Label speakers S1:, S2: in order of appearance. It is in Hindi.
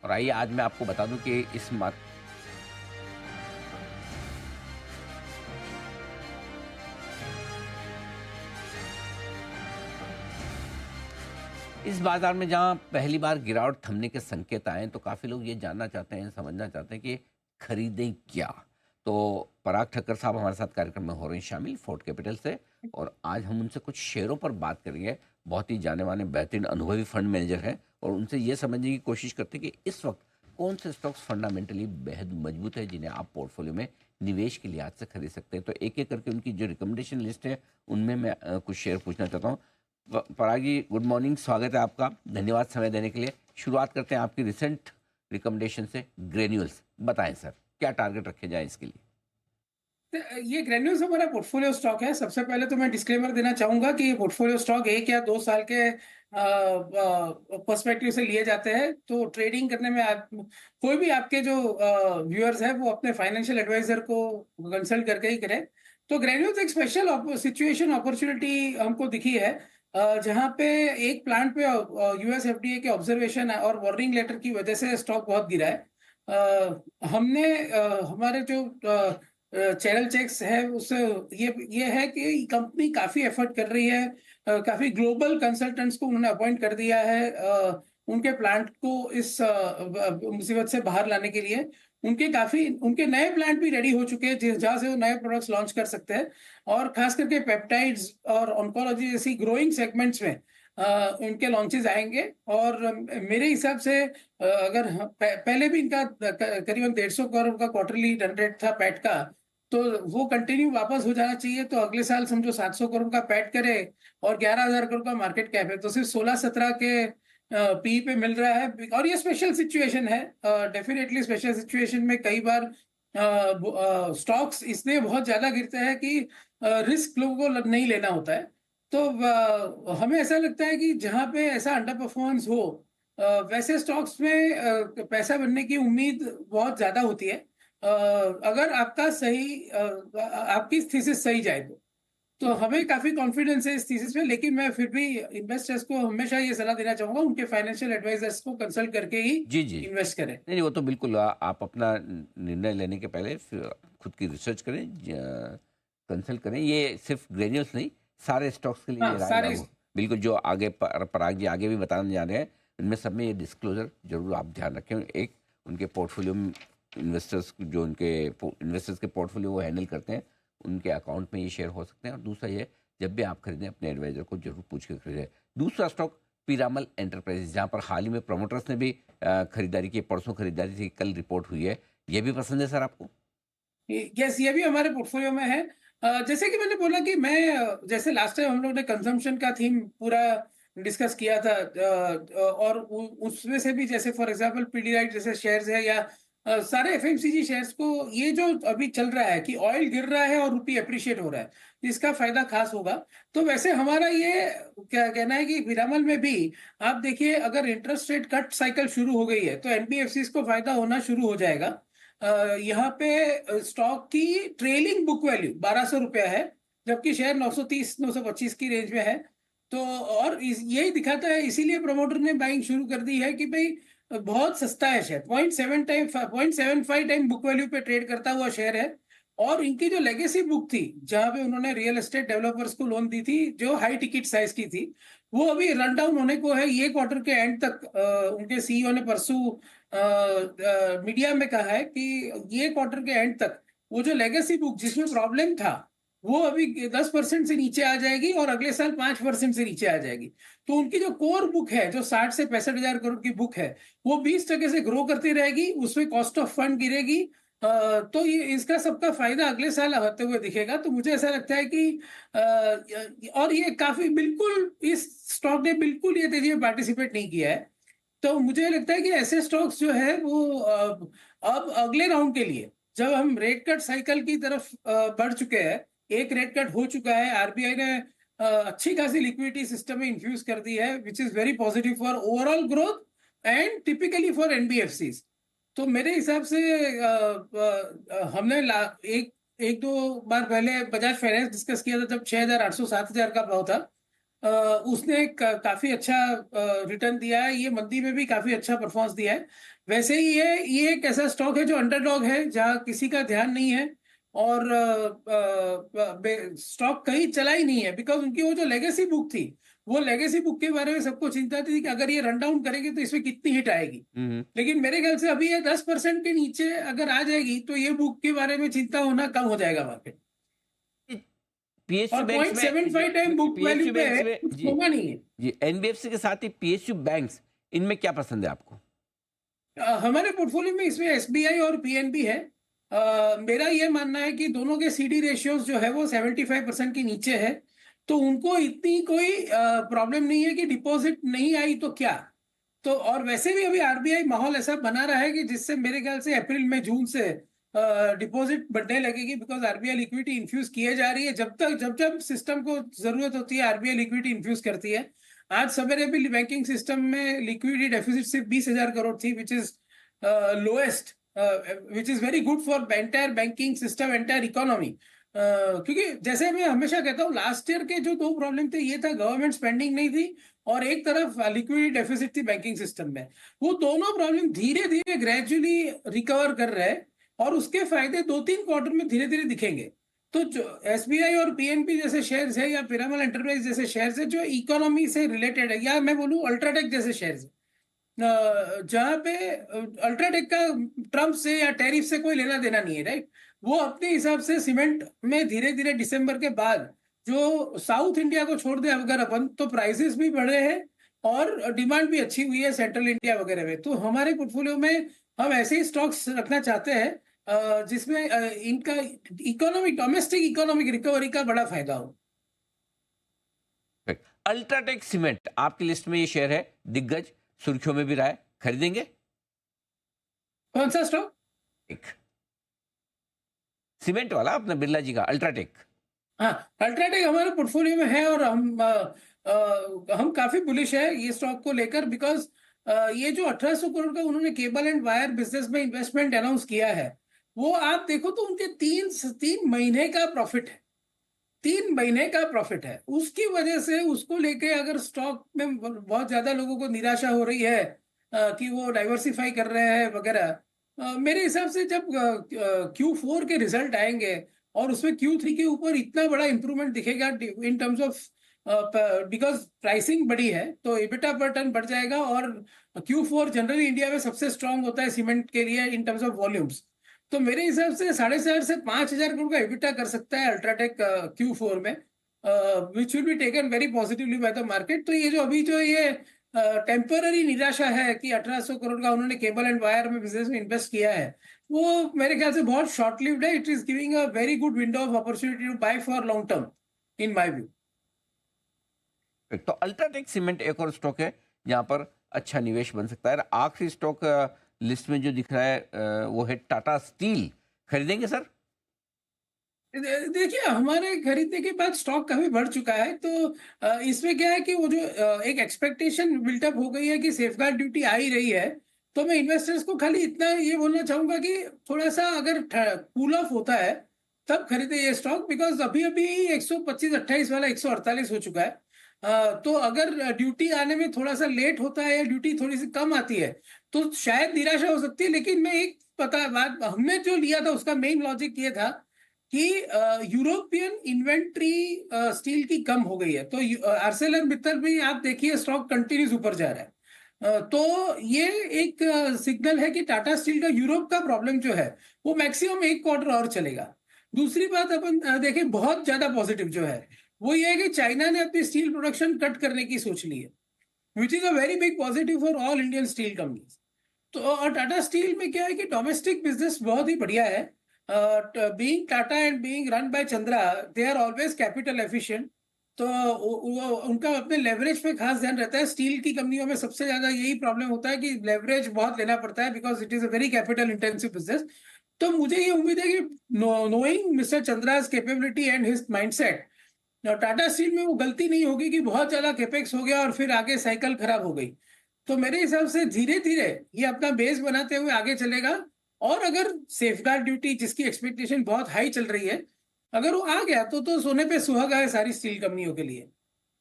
S1: और आइए आज मैं आपको बता दूं कि इस बाजार में जहां पहली बार गिरावट थमने के संकेत आए तो काफ़ी लोग ये जानना चाहते हैं, समझना चाहते हैं कि खरीदें क्या। तो पराग ठक्कर साहब हमारे साथ कार्यक्रम में हो रहे हैं शामिल फोर्ट कैपिटल से, और आज हम उनसे कुछ शेयरों पर बात करेंगे। बहुत ही जाने माने बेहतरीन अनुभवी फंड मैनेजर हैं और उनसे ये समझने की कोशिश करते हैं कि इस वक्त कौन से स्टॉक्स फंडामेंटली बेहद मजबूत है जिन्हें आप पोर्टफोलियो में निवेश के लिहाज से खरीद सकते हैं। तो एक एक करके उनकी जो रिकमेंडेशन लिस्ट है उनमें मैं कुछ शेयर पूछना चाहता हूँ। पराग जी, गुड मॉर्निंग, स्वागत है आपका, धन्यवाद समय देने के लिए। शुरुआत करते हैं आपकी रिसेंट रिकमेंडेशन से, ग्रेन्यूल्स। बताएं सर, क्या टारगेट रखे जाए इसके लिए?
S2: ये ग्रेन्यूल्स हमारा पोर्टफोलियो स्टॉक है। सबसे पहले तो मैं डिस्क्लेमर देना चाहूंगा कि ये पोर्टफोलियो स्टॉक 1 या 2 साल के पर्सपेक्टिव से लिए जाते हैं। तो ट्रेडिंग करने में कोई भी आपके जो व्यूअर्स हैं वो अपने फाइनेंशियल एडवाइजर को कंसल्ट करके ही करें। तो ग्रेन्यूल्स एक स्पेशल सिचुएशन अपॉर्चुनिटी हमको दिखी है, जहां पे एक प्लांट पे यूएस एफडीए के ऑब्जर्वेशन और वार्निंग लेटर की वजह से स्टॉक बहुत गिरा है। हमने हमारे जो चैनल चेक्स है उससे ये है कि कंपनी काफी एफर्ट कर रही है। काफी ग्लोबल कंसल्टेंट्स को उन्होंने अपॉइंट कर दिया है उनके प्लांट को इस मुसीबत से बाहर लाने के लिए। उनके नए प्लांट भी रेडी हो चुके हैं जहां से वो नए प्रोडक्ट्स लॉन्च कर सकते हैं। और खास करके पेप्टाइड्स और ऑन्कोलॉजी जैसी ग्रोइंग सेगमेंट्स में उनके लॉन्चेस आएंगे। और मेरे हिसाब से अगर पहले भी इनका करीबन 150 करोड़ का क्वार्टरली रन रेट था पैट का, तो वो कंटिन्यू वापस हो जाना चाहिए। तो अगले साल समझो 700 करोड़ का पैट करे और 11,000 करोड़ का मार्केट कैप है, तो सिर्फ 16-17 के पी पे मिल रहा है। और ये स्पेशल सिचुएशन है, डेफिनेटली स्पेशल सिचुएशन में कई बार स्टॉक्स इसलिए बहुत ज्यादा गिरते हैं कि रिस्क लोगों को नहीं लेना होता है। तो हमें ऐसा लगता है कि जहां पे ऐसा अंडर परफॉर्मेंस हो, वैसे स्टॉक्स में पैसा बनने की उम्मीद बहुत ज्यादा होती है, अगर आपकी थीसिस सही जाए तो हमें काफी कॉन्फिडेंस है इस थीसिस में। लेकिन मैं फिर भी इन्वेस्टर्स को हमेशा ये सलाह देना चाहूंगा उनके फाइनेंशियल एडवाइजर्स को कंसल्ट करके ही
S1: जी जी।
S2: इन्वेस्ट करें।
S1: नहीं नहीं, वो तो बिल्कुल आप अपना निर्णय लेने के पहले फिर खुद की रिसर्च करें, कंसल्ट करें। ये सिर्फ ग्रेन्यूल्स नहीं, सारे स्टॉक्स के लिए
S2: हाँ,
S1: ये राय
S2: सारे।
S1: लागू। बिल्कुल, जो आगे पराग जी आगे भी बताने जा रहे हैं, इनमें सब में ये डिस्क्लोजर जरूर आप ध्यान रखें। एक, उनके पोर्टफोलियो में इन्वेस्टर्स के पोर्टफोलियो वो हैंडल करते हैं, उनके अकाउंट में ये शेयर हो सकते हैं। और दूसरा ये, जब भी आप खरीदें अपने एडवाइजर को जरूर पूछ के खरीदें। दूसरा स्टॉक पीरामल एंटरप्राइजेज, जहाँ पर हाल ही में प्रमोटर्स ने भी खरीदारी की, परसों खरीदारी थी, कल रिपोर्ट हुई है। ये भी पसंद है सर आपको?
S2: यस, ये भी हमारे पोर्टफोलियो में है। जैसे कि मैंने बोला कि जैसे लास्ट टाइम हम लोग ने कंजम्पशन का थीम पूरा डिस्कस किया था, और उसमें से भी जैसे फॉर एग्जांपल पीडीराइट जैसे शेयर्स है या सारे एफएमसीजी शेयर्स को, ये जो अभी चल रहा है कि ऑयल गिर रहा है और रुपी अप्रिशिएट हो रहा है, तो इसका फायदा खास होगा। तो वैसे हमारा ये क्या कहना है कि पिरामल में भी आप देखिए, अगर इंटरेस्ट रेट कट साइकिल शुरू हो गई है तो एनबीएफसी को फायदा होना शुरू हो जाएगा। यहाँ पे स्टॉक की ट्रेलिंग बुक वैल्यू 1,200 रुपया है, जबकि शेयर 930-925 की रेंज में है। तो और यही दिखाता है, इसीलिए प्रमोटर ने बाइंग शुरू कर दी है कि भाई बहुत सस्ता है शेयर। 0.75 टाइम बुक वैल्यू पे ट्रेड करता हुआ शेयर है। और इनकी जो लेगेसी बुक थी, जहां पे उन्होंने रियल एस्टेट डेवलपर्स को लोन दी थी जो हाई टिकट साइज की थी, वो अभी रन डाउन होने को है। ये क्वार्टर के एंड तक उनके सीईओ ने परसों मीडिया में कहा है कि ये क्वार्टर के एंड तक वो जो लेगेसी बुक जिसमें प्रॉब्लम था, वो अभी 10% से नीचे आ जाएगी और अगले साल 5% से नीचे आ जाएगी। तो उनकी जो कोर बुक है, जो 60 से 65 हजार करोड़ की बुक है, वो 20% से ग्रो करती रहेगी, उसमें कॉस्ट ऑफ फंड गिरेगी। तो ये इसका सबका फायदा अगले साल आते हुए दिखेगा। तो मुझे ऐसा लगता है कि और ये काफी बिल्कुल इस स्टॉक ने बिल्कुल ये तेजी में पार्टिसिपेट नहीं किया है। तो मुझे लगता है कि ऐसे स्टॉक्स जो है वो अब अगले राउंड के लिए, जब हम रेट कट साइकिल की तरफ बढ़ चुके हैं, एक रेट कट हो चुका है, आरबीआई ने अच्छी खासी लिक्विडिटी सिस्टम में इंफ्यूज कर दी है, which is very positive for overall growth and typically for NBFCs. तो मेरे हिसाब से हमने एक एक दो बार पहले बजाज फाइनेंस डिस्कस किया था, जब 6,800 7,000 का भाव था। अ, उसने काफ़ी अच्छा रिटर्न दिया है, ये मंदी में भी काफ़ी अच्छा परफ़ॉर्मेंस दिया है। वैसे ही ये एक ऐसा स्टॉक है जो अंडरडॉग है, जहाँ किसी का ध्यान नहीं है और स्टॉक कहीं चला ही नहीं है बिकॉज़ उनकी वो जो लेगेसी बुक थी, वो लेगेसी बुक के बारे में सबको चिंता थी कि अगर ये रन डाउन करेगी तो इसमें कितनी हिट आएगी।
S1: हम्म।
S2: लेकिन मेरे ख्याल से अभी ये 10% के नीचे अगर आ जाएगी, तो ये बुक के बारे में चिंता होना कम हो जाएगा मार्केट।
S1: पीएसयू
S2: और
S1: बैंक्स में
S2: 0.75 टाइम बुक वैल्यू
S1: पीएसयू
S2: पे
S1: बैंक्स
S2: है,
S1: में
S2: कुछ
S1: जी
S2: होगा नहीं है।
S1: जी एनबीएफसी के साथ ही पीएसयू बैंक्स, इनमें क्या पसंद है आपको?
S2: हमारे पोर्टफोलियो में इसमें एसबीआई और पीएनबी है। मेरा ये मानना है कि दोनों के सीडी रेशियोज जो है वो 75% के नीचे है, तो उनको इतनी कोई प्रॉब्लम नहीं है कि डिपॉजिट नहीं आई तो क्या। तो और वैसे भी अभी आरबीआई माहौल ऐसा बना रहा है कि जिससे मेरे ख्याल से अप्रैल में जून से डिपॉजिट बढ़ने लगेगी बिकॉज आरबीआई लिक्विडिटी इन्फ्यूज किए जा रही है। जब जब सिस्टम को जरूरत होती है आरबीआई लिक्विडिटी इन्फ्यूज करती है। आज सवेरे भी बैंकिंग सिस्टम में लिक्विडिटी डेफिसिट सिर्फ 20,000 करोड़ थी, which is lowest, which is very good for entire banking system, entire economy. क्योंकि जैसे मैं हमेशा कहता हूँ, लास्ट ईयर के जो दो प्रॉब्लम थे, ये था गवर्नमेंट स्पेंडिंग नहीं थी और एक तरफ लिक्विडिटी डेफिसिट थी बैंकिंग सिस्टम में। वो दोनों प्रॉब्लम धीरे धीरे ग्रेजुअली रिकवर कर रहे हैं और उसके फायदे 2-3 क्वार्टर में धीरे धीरे दिखेंगे। तो जो एसबीआई और पीएनबी जैसे शेयर्स है या पिरामल एंटरप्राइज जैसे शेयर्स है जो इकोनॉमी से रिलेटेड है, या मैं बोलूँ अल्ट्राटेक जैसे शेयर्स है, जहाँ पे अल्ट्राटेक का ट्रम्प से या टैरिफ से कोई लेना देना नहीं है, राइट। वो अपने हिसाब से सीमेंट में धीरे धीरे दिसंबर के बाद जो साउथ इंडिया को छोड़ दे अगर अपन, तो प्राइसेस भी बढ़े हैं और डिमांड भी अच्छी हुई है सेंट्रल इंडिया वगैरह में। तो हमारे पोर्टफोलियो में हम ऐसे ही स्टॉक्स रखना चाहते हैं जिसमें इनका इकोनॉमिक डोमेस्टिक इकोनॉमिक रिकवरी का बड़ा फायदा हो।
S1: अल्ट्राटेक सीमेंट आपकी लिस्ट में ये शेयर है, दिग्गज, सुर्खियों में भी रहा है, खरीदेंगे?
S2: कौन सा स्टॉक?
S1: एक सीमेंट वाला अपना बिरला जी का अल्ट्राटेक।
S2: हाँ, अल्ट्राटेक हमारे पोर्टफोलियो में है और हम काफी बुलिश है ये स्टॉक को लेकर बिकॉज ये जो 1800 करोड़ का उन्होंने केबल एंड वायर बिजनेस में इन्वेस्टमेंट अनाउंस किया है, वो आप देखो तो उनके 3 महीने का प्रॉफिट है। 3 महीने का प्रॉफिट है, उसकी वजह से उसको लेके अगर स्टॉक में बहुत ज्यादा लोगों को निराशा हो रही है कि वो डाइवर्सिफाई कर रहे हैं वगैरह। मेरे हिसाब से जब Q4 के रिजल्ट आएंगे और उसमें Q3 के ऊपर इतना बड़ा इंप्रूवमेंट दिखेगा in terms of, because pricing बढ़ी है तो एबिटा पर टन बढ़ जाएगा और Q4 जनरली इंडिया में सबसे स्ट्रांग होता है सीमेंट के लिए इन टर्म्स ऑफ वॉल्यूम्स। तो मेरे हिसाब से 4,500 से 5,000 करोड़ का एबिटा कर सकता है अल्ट्राटेक Q4 में, which will be taken very positively by the market. तो ये जो अभी जो ये टेम्पररी निराशा है कि 1,800 करोड़ का उन्होंने केबल एंड वायर में बिजनेस में इन्वेस्ट किया है, वो मेरे ख्याल से बहुत शॉर्ट लिव्ड है। It is giving a very good window of opportunity to buy for long term in my view.
S1: तो अल्ट्राटेक सीमेंट एक और स्टॉक है जहां पर अच्छा निवेश बन सकता है। आखिरी स्टॉक लिस्ट में जो दिख रहा है वो है टाटा स्टील, खरीदेंगे सर?
S2: देखिए, हमारे खरीदने के बाद स्टॉक काफी बढ़ चुका है, तो इसमें क्या है कि वो जो एक एक्सपेक्टेशन बिल्टअप हो गई है कि सेफगार्ड ड्यूटी आ ही रही है। तो मैं इन्वेस्टर्स को खाली इतना ये बोलना चाहूंगा कि थोड़ा सा अगर कूल ऑफ होता है तब खरीदे ये स्टॉक, बिकॉज अभी अभी 125-28 वाला 148 हो चुका है। तो अगर ड्यूटी आने में थोड़ा सा लेट होता है या ड्यूटी थोड़ी सी कम आती है तो शायद निराशा हो सकती है। लेकिन मैं एक पता बात हमने जो लिया था उसका मेन लॉजिक ये था कि यूरोपियन इन्वेंट्री स्टील की कम हो गई है, तो आर्सेलर मित्तल भी आप देखिए स्टॉक कंटिन्यूस ऊपर जा रहा है। तो ये एक सिग्नल है कि टाटा स्टील का यूरोप का प्रॉब्लम जो है वो मैक्सिमम 1 क्वार्टर और चलेगा। दूसरी बात अपन देखें बहुत ज्यादा पॉजिटिव जो है वो ये है कि चाइना ने अपनी स्टील प्रोडक्शन कट करने की सोच ली है, which is a very big positive for all Indian steel companies. तो और टाटा स्टील में क्या है कि डोमेस्टिक बिजनेस बहुत ही बढ़िया है। Being Tata and being run by Chandra, they are always capital efficient. तो उनका अपने लेवरेज पे खास ध्यान रहता है। स्टील की कंपनियों में सबसे ज्यादा यही प्रॉब्लम होता है कि लेवरेज बहुत लेना पड़ता है because it is a very capital intensive business. तो मुझे ये उम्मीद है कि knowing mister Chandra's capability and his mindset, Tata steel में वो गलती नहीं होगी कि बहुत ज्यादा कैपेक्स हो गया और फिर आगे साइकिल खराब हो गई। तो मेरे हिसाब से धीरे धीरे ये अपना बेस बनाते हुए आगे चलेगा। और अगर सेफगार्ड ड्यूटी जिसकी एक्सपेक्टेशन बहुत हाई चल रही है, अगर वो आ गया तो सोने पे सुहागा है सारी स्टील कंपनियों के लिए।